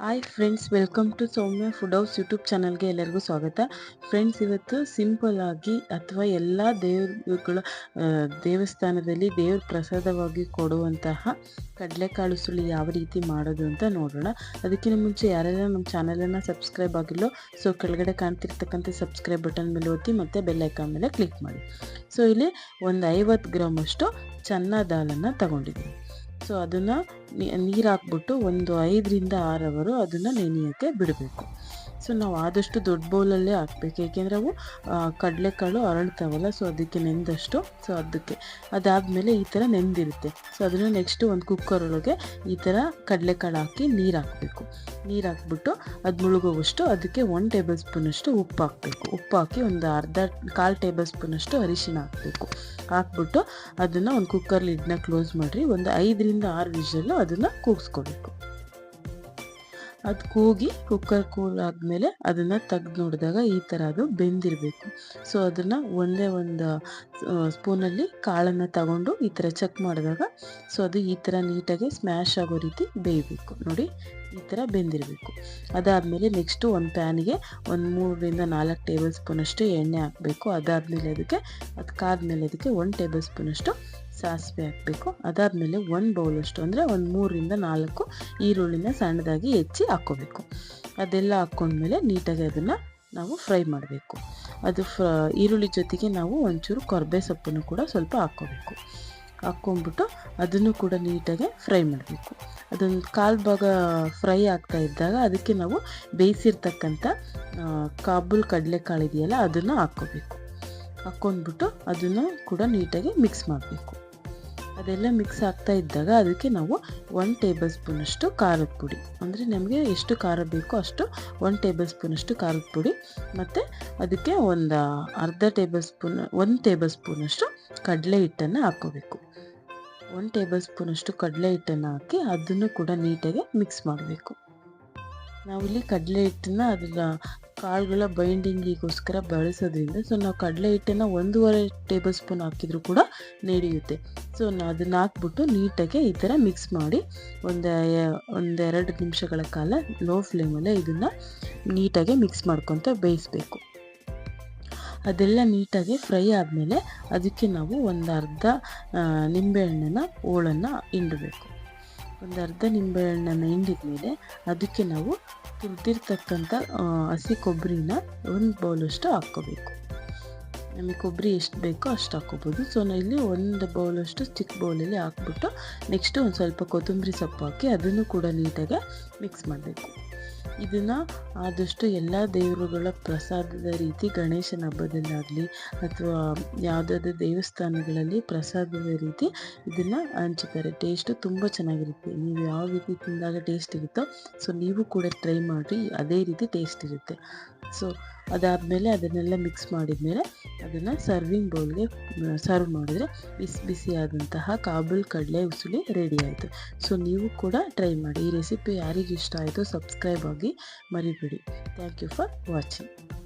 Hi friends, welcome to Soumya food house YouTube ಚಾನಲ್ಗೆ ಎಲ್ಲರಿಗೂ ಸ್ವಾಗತ. ಫ್ರೆಂಡ್ಸ್, ಇವತ್ತು ಸಿಂಪಲ್ ಆಗಿ ಅಥವಾ ಎಲ್ಲ ದೇವರುಗಳ ದೇವಸ್ಥಾನದಲ್ಲಿ ದೇವ್ರ ಪ್ರಸಾದವಾಗಿ ಕೊಡುವಂತಹ ಕಡಲೆಕಾಳು ಸುಳಿ ಯಾವ ರೀತಿ ಮಾಡೋದು ಅಂತ ನೋಡೋಣ. ಅದಕ್ಕಿಂತ ಮುಂಚೆ ಯಾರೆಲ್ಲ ನಮ್ಮ ಚಾನಲನ್ನು ಸಬ್ಸ್ಕ್ರೈಬ್ ಆಗಿಲ್ಲೋ, ಸೊ ಕೆಳಗಡೆ ಕಾಣ್ತಿರ್ತಕ್ಕಂಥ ಸಬ್ಸ್ಕ್ರೈಬ್ ಬಟನ್ ಮೇಲೆ ಒತ್ತಿ ಮತ್ತು ಬೆಲ್ ಐಕಾನ್ ಮೇಲೆ ಕ್ಲಿಕ್ ಮಾಡಿ. ಸೊ ಇಲ್ಲಿ ಒಂದು 50 ಗ್ರಾಮ್ ಅಷ್ಟು ಚನ್ನ ದಾಲನ್ನು ತಗೊಂಡಿದ್ದೀನಿ. ಸೊ ಅದನ್ನು ನೀರು ಹಾಕ್ಬಿಟ್ಟು ಒಂದು 5ರಿಂದ 6 ಅವರು ಅದನ್ನು ನೆನೆಯೋಕ್ಕೆ ಬಿಡಬೇಕು. ಸೊ ನಾವು ಆದಷ್ಟು ದೊಡ್ಡ ಬೌಲಲ್ಲೇ ಹಾಕ್ಬೇಕು, ಏಕೆಂದರೆ ಅವು ಕಡಲೆಕಾಳು ಅರಳ್ತಾವಲ್ಲ, ಸೊ ಅದಕ್ಕೆ ನೆಂದಷ್ಟು. ಸೊ ಅದಕ್ಕೆ ಅದಾದಮೇಲೆ ಈ ಥರ ನೆಂದಿರುತ್ತೆ. ಸೊ ಅದನ್ನು ನೆಕ್ಸ್ಟು ಒಂದು ಕುಕ್ಕರ್ ಒಳಗೆ ಈ ಥರ ಕಡಲೆಕಾಳು ಹಾಕಿ ನೀರು ಹಾಕಬೇಕು. ನೀರು ಹಾಕ್ಬಿಟ್ಟು ಅದು ಮುಳುಗುವಷ್ಟು ಅದಕ್ಕೆ 1 ಟೇಬಲ್ ಸ್ಪೂನಷ್ಟು ಉಪ್ಪು ಹಾಕಬೇಕು. ಉಪ್ಪು ಹಾಕಿ ಒಂದು ಕಾಲು ಟೇಬಲ್ ಸ್ಪೂನಷ್ಟು ಅರಿಶಿನ ಹಾಕಬೇಕು. ಹಾಕ್ಬಿಟ್ಟು ಅದನ್ನು ಒಂದು ಕುಕ್ಕರ್ ಲಿಡ್ನ ಕ್ಲೋಸ್ ಮಾಡಿರಿ. ಒಂದು 5ರಿಂದ 6 ವಿಷಲ್ಲು ಅದನ್ನು ಕೂಗಿಸ್ಕೋಬೇಕು. ಅದು ಕೂಗಿ ಕುಕ್ಕರ್ ಕೂಲ್ ಆದಮೇಲೆ ಅದನ್ನು ತೆಗೆದು ನೋಡಿದಾಗ ಈ ಥರ ಅದು ಬೆಂದಿರಬೇಕು. ಸೊ ಅದನ್ನು ಒಂದೇ ಒಂದು ಸ್ಪೂನಲ್ಲಿ ಕಾಳನ್ನು ತಗೊಂಡು ಈ ಥರ ಚೆಕ್ ಮಾಡಿದಾಗ ಸೊ ಅದು ಈ ಥರ ನೀಟಾಗಿ ಸ್ಮ್ಯಾಶ್ ಆಗೋ ರೀತಿ ಬೇಯಬೇಕು. ನೋಡಿ, ಈ ಥರ ಬೆಂದಿರಬೇಕು. ಅದಾದಮೇಲೆ ನೆಕ್ಸ್ಟು ಒಂದು ಪ್ಯಾನಿಗೆ ಒಂದು 3ರಿಂದ 4 ಟೇಬಲ್ ಸ್ಪೂನಷ್ಟು ಎಣ್ಣೆ ಹಾಕಬೇಕು. ಅದಾದಮೇಲೆ ಅದಕ್ಕೆ ಅದು ಕಾದ್ಮೇಲೆ ಅದಕ್ಕೆ 1 ಟೇಬಲ್ ಸ್ಪೂನಷ್ಟು ಸಾಸಿವೆ ಹಾಕಬೇಕು. ಅದಾದಮೇಲೆ 1 ಬೌಲಷ್ಟು ಅಂದರೆ ಒಂದು 3ರಿಂದ 4 ಈರುಳ್ಳಿನ ಸಣ್ಣದಾಗಿ ಹೆಚ್ಚಿ ಹಾಕ್ಕೋಬೇಕು. ಅದೆಲ್ಲ ಹಾಕ್ಕೊಂಡ್ಮೇಲೆ ನೀಟಾಗಿ ಅದನ್ನು ನಾವು ಫ್ರೈ ಮಾಡಬೇಕು. ಅದು ಈರುಳ್ಳಿ ಜೊತೆಗೆ ನಾವು ಒಂಚೂರು ಕೊರ್ಬೆ ಸೊಪ್ಪನ್ನು ಕೂಡ ಸ್ವಲ್ಪ ಹಾಕ್ಕೋಬೇಕು. ಹಾಕ್ಕೊಂಡ್ಬಿಟ್ಟು ಅದನ್ನು ಕೂಡ ನೀಟಾಗಿ ಫ್ರೈ ಮಾಡಬೇಕು. ಅದೊಂದು ಕಾಲು ಭಾಗ ಫ್ರೈ ಆಗ್ತಾ ಇದ್ದಾಗ ಅದಕ್ಕೆ ನಾವು ಬೇಯಿಸಿರ್ತಕ್ಕಂಥ ಕಾಬೂಲ್ ಕಡಲೆಕಾಳು ಇದೆಯಲ್ಲ ಅದನ್ನು ಹಾಕ್ಕೋಬೇಕು. ಹಾಕ್ಕೊಂಡ್ಬಿಟ್ಟು ಅದನ್ನು ಕೂಡ ನೀಟಾಗಿ ಮಿಕ್ಸ್ ಮಾಡಬೇಕು. ಅದೆಲ್ಲ ಮಿಕ್ಸ್ ಆಗ್ತಾ ಇದ್ದಾಗ ಅದಕ್ಕೆ ನಾವು 1 ಟೇಬಲ್ ಸ್ಪೂನಷ್ಟು ಖಾರದ ಪುಡಿ, ಅಂದರೆ ನಮಗೆ ಎಷ್ಟು ಖಾರ ಬೇಕೋ ಅಷ್ಟು 1 ಟೇಬಲ್ ಸ್ಪೂನಷ್ಟು ಖಾರದ ಪುಡಿ, ಮತ್ತು ಅದಕ್ಕೆ ಒಂದು ಅರ್ಧ ಟೇಬಲ್ ಸ್ಪೂನ್ 1 ಟೇಬಲ್ ಸ್ಪೂನಷ್ಟು ಕಡಲೆ ಹಿಟ್ಟನ್ನು ಹಾಕ್ಕೋಬೇಕು. 1 ಟೇಬಲ್ ಸ್ಪೂನಷ್ಟು ಕಡಲೆ ಹಿಟ್ಟನ್ನು ಹಾಕಿ ಅದನ್ನು ಕೂಡ ನೀಟಾಗಿ ಮಿಕ್ಸ್ ಮಾಡಬೇಕು. ನಾವಿಲ್ಲಿ ಕಡಲೆ ಹಿಟ್ಟನ್ನು ಅದರ ಕಾಳುಗಳ ಬೈಂಡಿಂಗಿಗೋಸ್ಕರ ಬಳಸೋದ್ರಿಂದ ಸೊ ನಾವು ಕಡಲೆ ಹಿಟ್ಟನ್ನು 1.5 ಟೇಬಲ್ ಸ್ಪೂನ್ ಹಾಕಿದರೂ ಕೂಡ ನಡೆಯುತ್ತೆ. ಸೊ ಅದನ್ನು ಹಾಕ್ಬಿಟ್ಟು ನೀಟಾಗಿ ಈ ಥರ ಮಿಕ್ಸ್ ಮಾಡಿ ಒಂದು 2 ನಿಮಿಷಗಳ ಕಾಲ ಲೋ ಫ್ಲೇಮಲ್ಲೇ ಇದನ್ನು ನೀಟಾಗಿ ಮಿಕ್ಸ್ ಮಾಡ್ಕೊತ ಬೇಯಿಸಬೇಕು. ಅದೆಲ್ಲ ನೀಟಾಗಿ ಫ್ರೈ ಆದಮೇಲೆ ಅದಕ್ಕೆ ನಾವು ಒಂದು ಅರ್ಧ ನಿಂಬೆಹಣ್ಣನ್ನು ಹೋಳನ್ನು ಹಿಂಡಬೇಕು. ಒಂದು ಅರ್ಧ ನಿಂಬೆಹಣ್ಣನ್ನು ಹಿಂಡಿದ್ಮೇಲೆ ಅದಕ್ಕೆ ನಾವು ತುರಿದಿರ್ತಕ್ಕಂಥ ಹಸಿ ಕೊಬ್ಬರಿನ 1 ಬೌಲಷ್ಟು ಹಾಕ್ಕೋಬೇಕು. ನಮಗೆ ಕೊಬ್ಬರಿ ಎಷ್ಟು ಬೇಕೋ ಅಷ್ಟು ಹಾಕ್ಕೋಬೋದು. ಸೊ ನಾನು ಇಲ್ಲಿ 1 ಬೌಲಷ್ಟು ಚಿಕ್ಕ ಬೌಲಲ್ಲಿ ಹಾಕ್ಬಿಟ್ಟು ನೆಕ್ಸ್ಟು ಒಂದು ಸ್ವಲ್ಪ ಕೊತ್ತಂಬರಿ ಸೊಪ್ಪು ಹಾಕಿ ಅದನ್ನು ಕೂಡ ನೀಟಾಗಿ ಮಿಕ್ಸ್ ಮಾಡಬೇಕು. ಇದನ್ನು ಆದಷ್ಟು ಎಲ್ಲ ದೇವರುಗಳ ಪ್ರಸಾದದ ರೀತಿ ಗಣೇಶನ ಹಬ್ಬದಲ್ಲಾಗಲಿ ಅಥವಾ ಯಾವುದಾದ್ರೂ ದೇವಸ್ಥಾನಗಳಲ್ಲಿ ಪ್ರಸಾದದ ರೀತಿ ಇದನ್ನು ಹಂಚುತ್ತಾರೆ. ಟೇಸ್ಟು ತುಂಬ ಚೆನ್ನಾಗಿರುತ್ತೆ. ನೀವು ಯಾವ ರೀತಿ ತಿಂದಾಗ ಟೇಸ್ಟ್ ಇರುತ್ತೋ ಸೊ ನೀವು ಕೂಡ ಟ್ರೈ ಮಾಡಿ, ಅದೇ ರೀತಿ ಟೇಸ್ಟ್ ಇರುತ್ತೆ. ಸೊ ಅದಾದಮೇಲೆ ಅದನ್ನೆಲ್ಲ ಮಿಕ್ಸ್ ಮಾಡಿದ್ಮೇಲೆ ಅದನ್ನು ಸರ್ವಿಂಗ್ ಬೌಲ್ಗೆ ಸರ್ವ್ ಮಾಡಿದ್ರೆ ಬಿಸಿ ಬಿಸಿಯಾದಂತಹ ಕಾಬೂಲ್ ಕಡಲೆ ಉಸುಳಿ ರೆಡಿ ಆಯಿತು. ಸೊ ನೀವು ಕೂಡ ಟ್ರೈ ಮಾಡಿ. ಈ ರೆಸಿಪಿ ಯಾರಿಗೆ ಇಷ್ಟ ಆಯಿತು ಸಬ್ಸ್ಕ್ರೈಬ್ ಆಗಿ ಮರಿಬೇಡಿ. Thank you for watching.